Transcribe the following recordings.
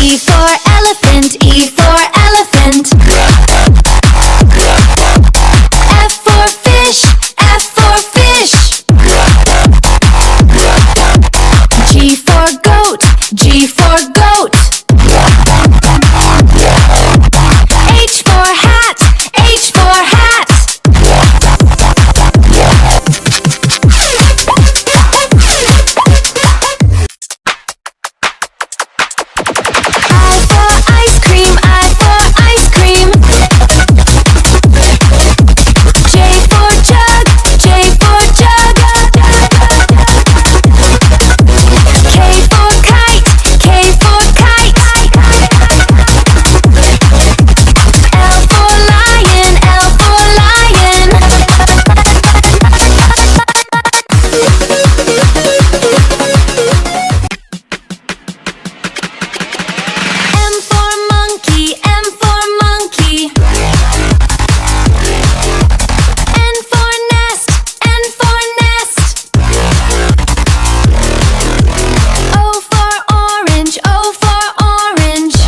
E for elephant, E for elephant. F for fish, F for fish. G for goat, G for goat. H for hat, H for hat. I for ice cream, I for ice cream. J for jug, J for jug. K for kite, K for kite. L for lion, L for lion. M for monkey, M for monkey. N for nest, N for nest. O for orange, O for orange.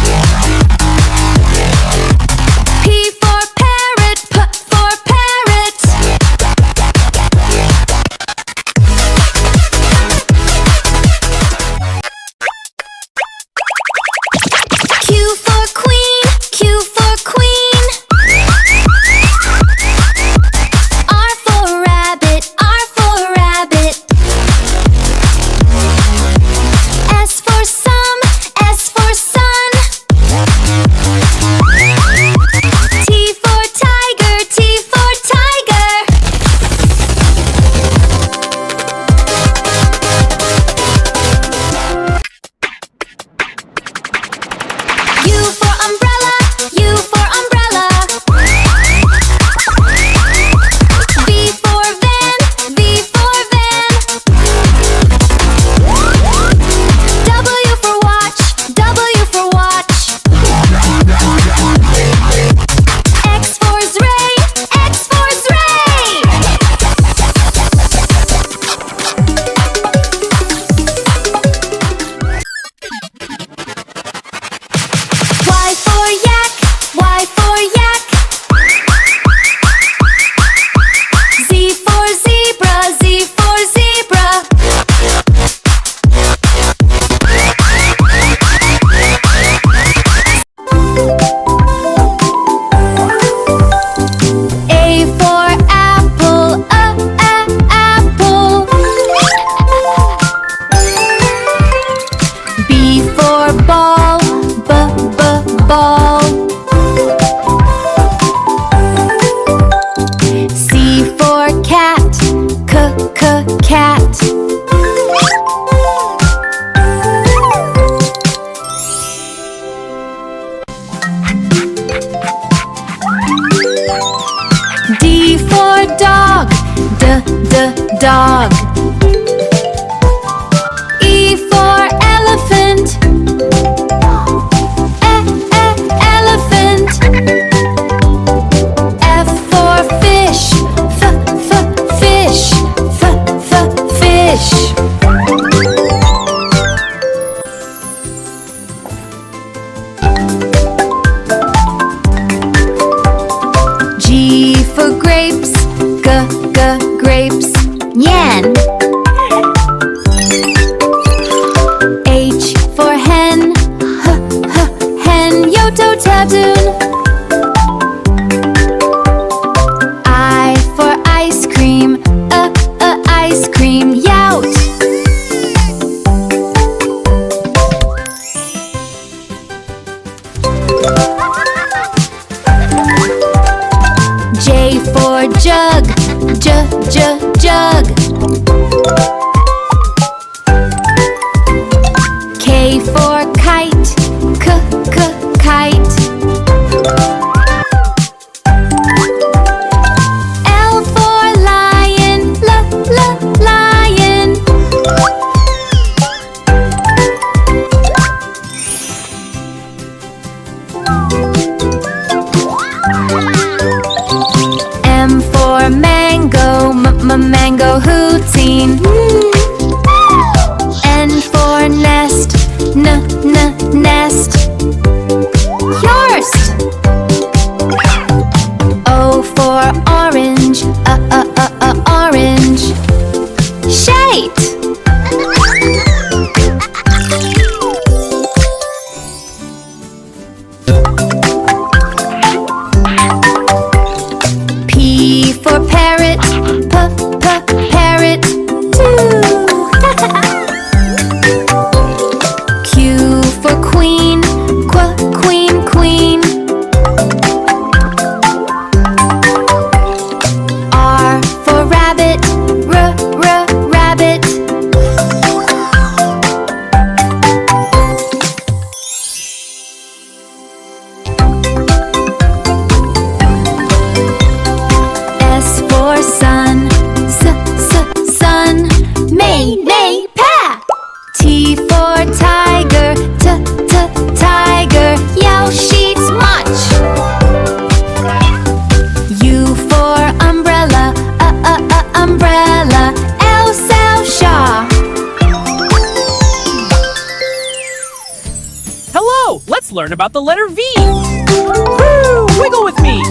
P for parrot, P for parrot. Q for queen, Q for queen. R for rabbit, R for rabbit. S for sum, S for sun. T for tiger, T for tiger. U for umbrella, U for umbrella. V for van, V for van. W for watch, W for watch. X for ray, X for ray. Y for yak, Y for yak. Z for zebra, Z for zebra. A for apple, apple. B for ball, ball. C for cat, cat. D for dog, dog. E for elephant, elephant. F for fish, fish, fish. G for grapes, grapes. Yan. H for hen, hen. Yoto taboon. I for ice cream, ice cream. Yout. J for jug, jug. K for kite, kite. L for lion, lion. M for mango, mango hooting. N for nest, nest. So, let's learn about the letter V. Woo! Wiggle with me.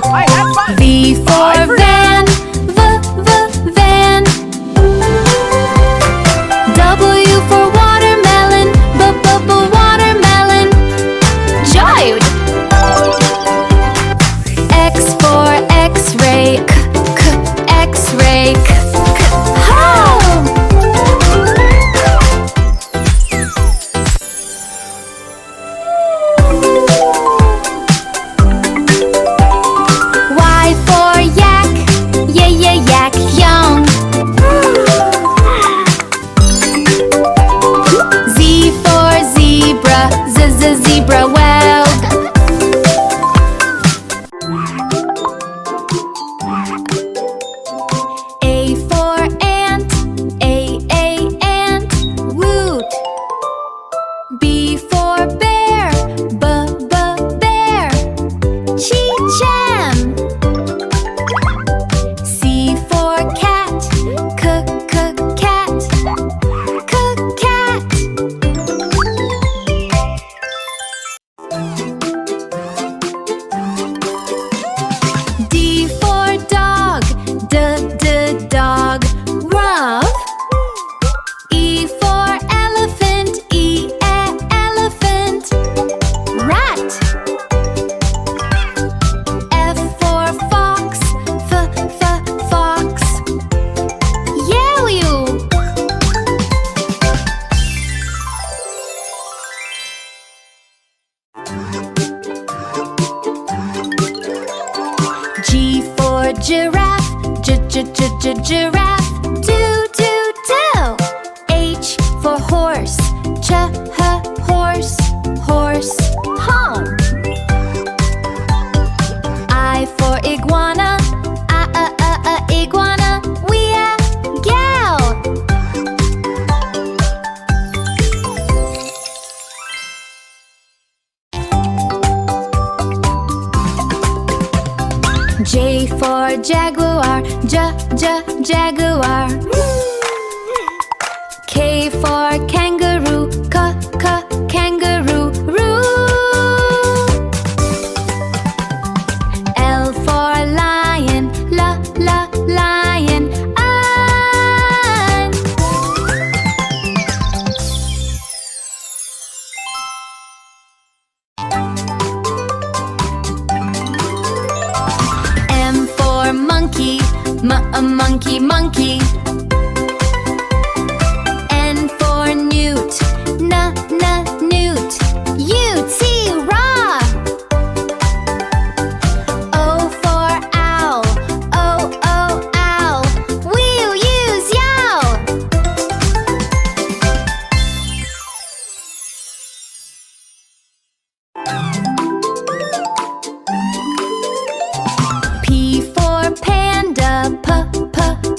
I had fun. V for van, van. W for watermelon, watermelon. Child. X for X-ray, X-ray. Home. Y for yak, yak, young. Z for zebra, zebra, well. A for ant, ant, woot. B for bear, bear, cham. C for cat, cat, cat. D for dog, dog, rough. E for elephant, elephant, rat. F for fox, fox, you. G for giraffe, giraffe, do. H for horse, horse, home. I for iguana, iguana, gal. J for jaguar, jaguar. K for kangaroo, kangaroo, L for lion, lion, an. M for monkey, monkey. N for newt, newt. Raw. O for owl, owl. We'll use yowl. P for panda,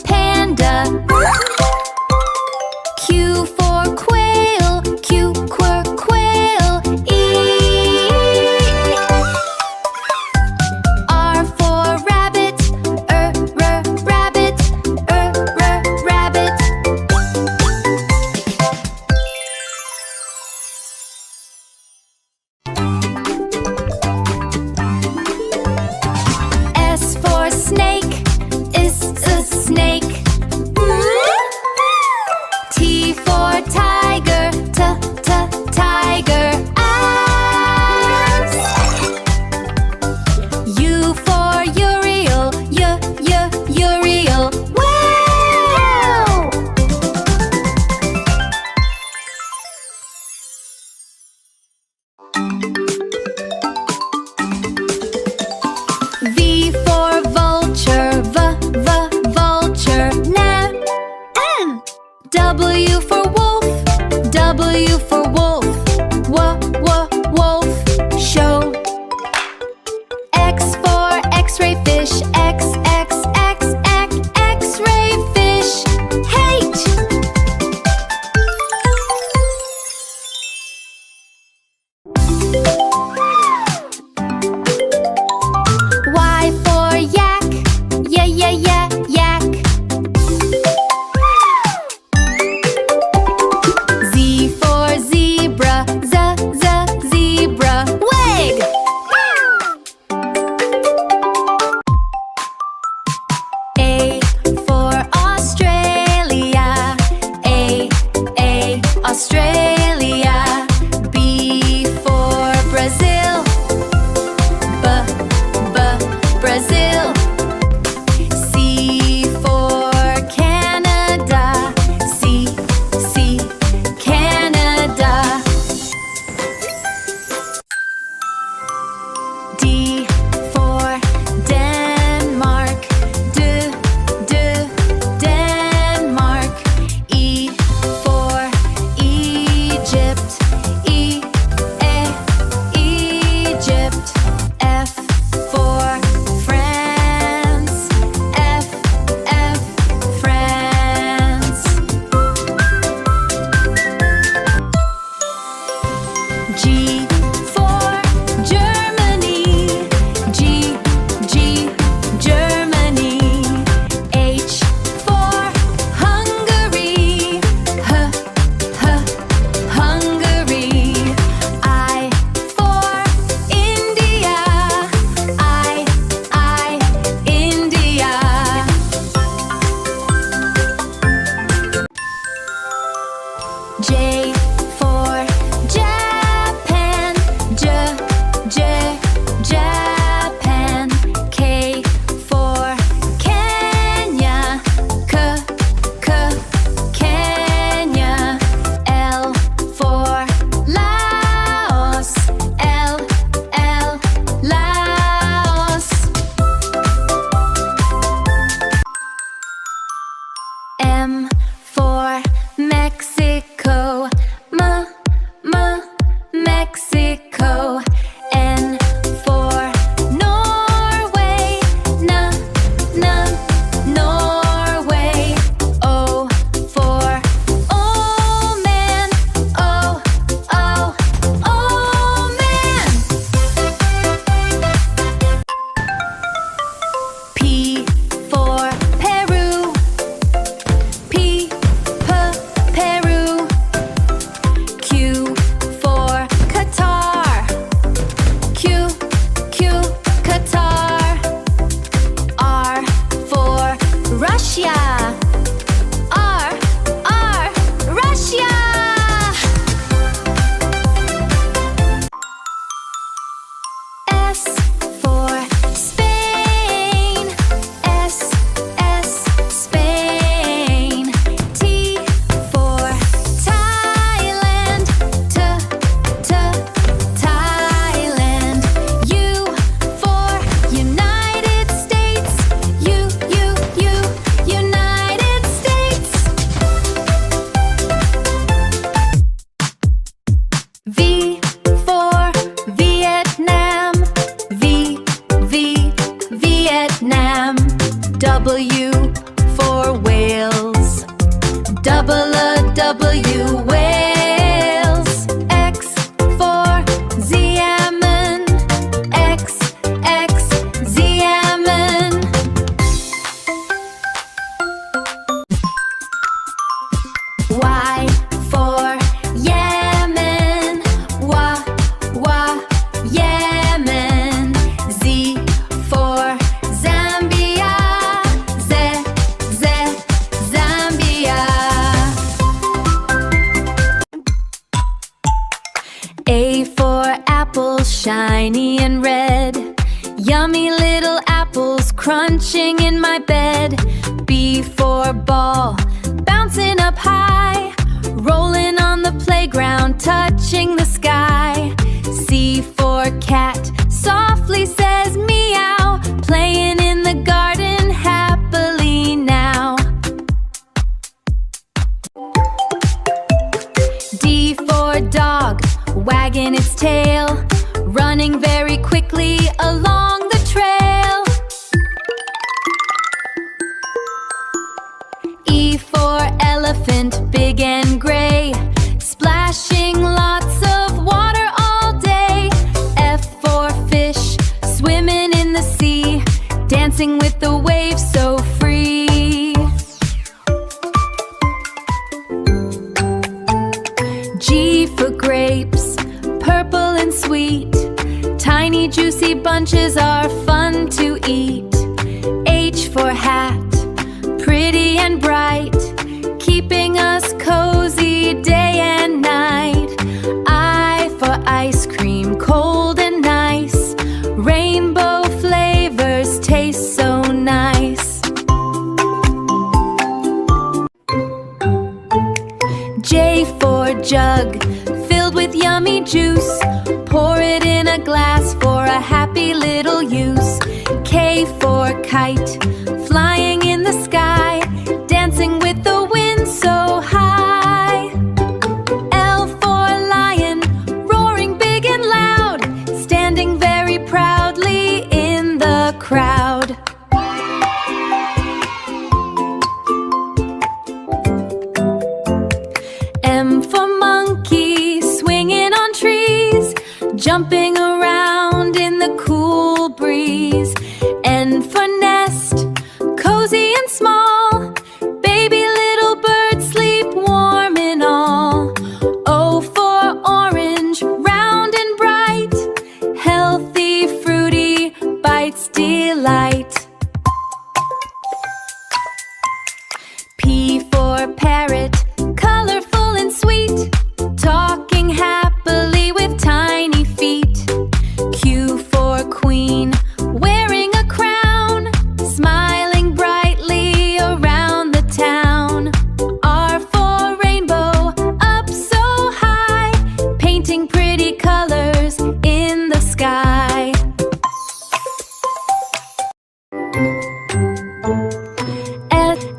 panda. Q for quail, quail, R for rabbit, rabbit. S for snake, is a snake. T for tiger, tiger. Ass. U for uriel, uriel. Wow! V for vulture, vulture. W for wolf, wolf. Show. X for X-ray fish, X-ray fish. Hate. A for apple, shiny and red. Yummy little apples crunching in my bed. B for ball, bouncing up high, rolling on the playground, touching the sky. C for cat, softly says meow, playing in the garden happily now. D for dog, wagging its tail, running very quickly along the trail. E for elephant, big and gray, splashing lots of water all day. F for fish, swimming in the sea, dancing with the waves so free. G for grapes, purple and sweet, tiny juicy bunches are fun to eat. H for hat, pretty and bright, keeping us cozy day and night. I for ice cream, cold and nice, rainbow flavors taste so nice. J for jug, filled with yummy juice, pour it in a glass for a happy little use. K for kite, flying in the sky, dancing with the wind so high. L for lion, roaring big and loud, standing very proudly in the crowd. M for monkey, swinging on trees, jumping around in the cool breeze. N for nest, cozy and small, baby little birds sleep warm in all. O for orange, round and bright, healthy, fruity, bites delight. P for parrot, colorful and sweet, talking happily with tiny feet. Q for queen, wearing a crown, smiling brightly around the town. R for rainbow, up so high, painting pretty colors in the sky.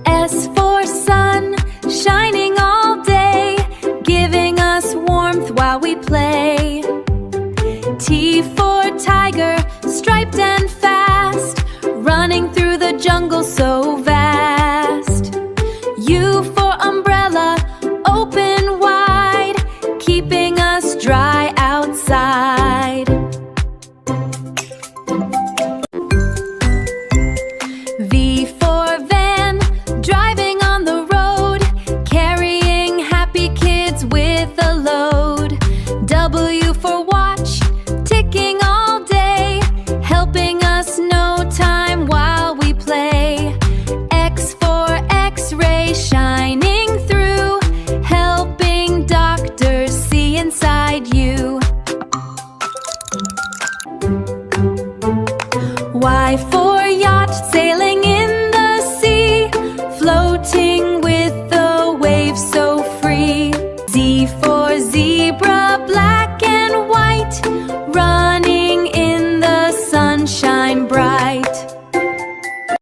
S for sun, shining all day, giving us warmth while we play. T for tiger, striped and fast, running through the jungle so vast. U for umbrella, open wide, keeping us dry